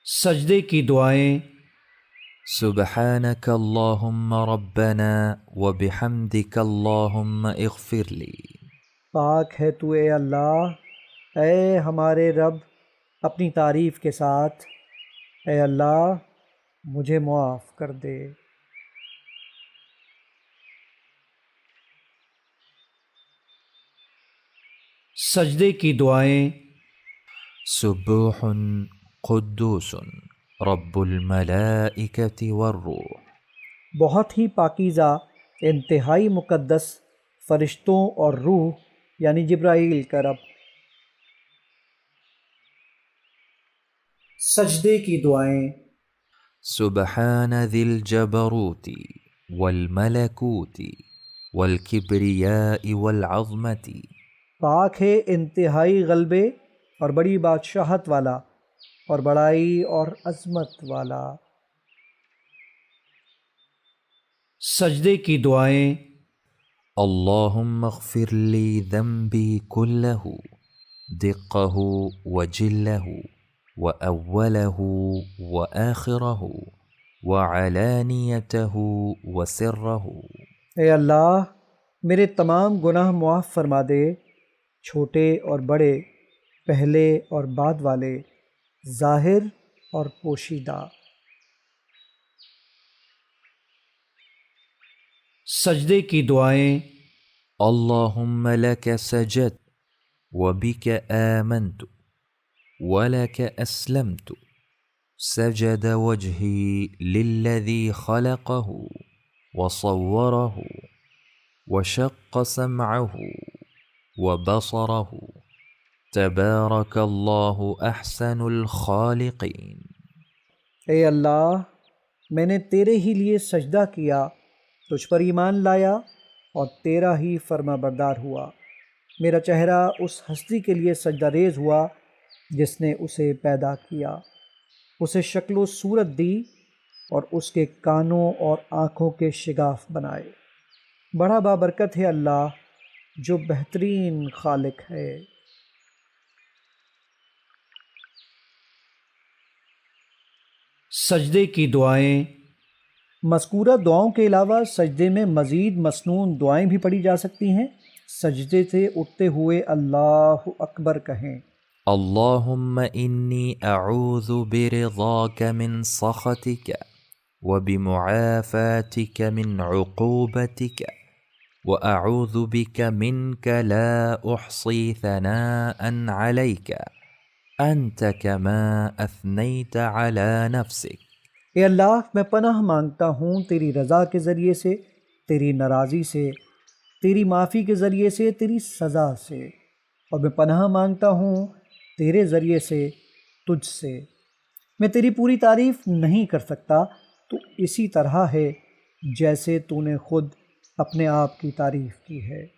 سجدے کی دعائیں۔ سبحانك اللهم ربنا وبحمدك اللهم اغفر لي۔ پاک ہے تو اے اللہ، اے ہمارے رب، اپنی تعریف کے ساتھ، اے اللہ مجھے معاف کر دے۔ سجدے کی دعائیں۔ سبوح قدوس رب الملائکة والروح۔ بہت ہی پاکیزہ، انتہائی مقدس، فرشتوں اور روح یعنی جبرائیل کا رب۔ سجدے کی دعائیں۔ سبحان ذی الجبروت والملکوت والکبریاء والعظمت۔ پاک ہے انتہائی غلبے اور بڑی بادشاہت والا، اور بڑائی اور عظمت والا۔ سجدے کی دعائیں۔ اللهم اغفر لي ذنبي كله دقه وجله وأوله وآخره وعلانيته وسره۔ اے اللہ میرے تمام گناہ معاف فرما دے، چھوٹے اور بڑے، پہلے اور بعد والے، ظاہر اور پوشیدہ۔ سجدے کی دعائیں۔ اللهم لك سجدت وبك آمنت ولك أسلمت سجد وجهي للذي خلقه وصوره وشق سمعه وبصره تبارك الله أحسن الخالقين۔ اے اللہ میں نے تیرے ہی لیے سجدہ کیا، تجھ پر ایمان لایا اور تیرا ہی فرما بردار ہوا۔ میرا چہرہ اس ہستی کے لیے سجدہ ریز ہوا جس نے اسے پیدا کیا، اسے شکل و صورت دی اور اس کے کانوں اور آنکھوں کے شگاف بنائے۔ بڑا بابرکت ہے اللہ جو بہترین خالق ہے۔ سجدے کی دعائیں۔ مذکورہ دعاؤں کے علاوہ سجدے میں مزید مسنون دعائیں بھی پڑھی جا سکتی ہیں۔ سجدے سے اٹھتے ہوئے اللہ اکبر کہیں۔ اللهم إني أعوذ برضاك من سخطك وبمعافاتك من عقوبتك وأعوذ بك منك لا أحصي ثناء عليك أنت كما أثنيت على نفسك۔ اے اللہ میں پناہ مانگتا ہوں تیری رضا کے ذریعے سے، تیری ناراضی سے، تیری معافی کے ذریعے سے، تیری سزا سے، اور میں پناہ مانگتا ہوں تیرے ذریعے سے، تجھ سے۔ میں تیری پوری تعریف نہیں کر سکتا، تو اسی طرح ہے جیسے تو نے خود اپنے آپ کی تعریف کی ہے۔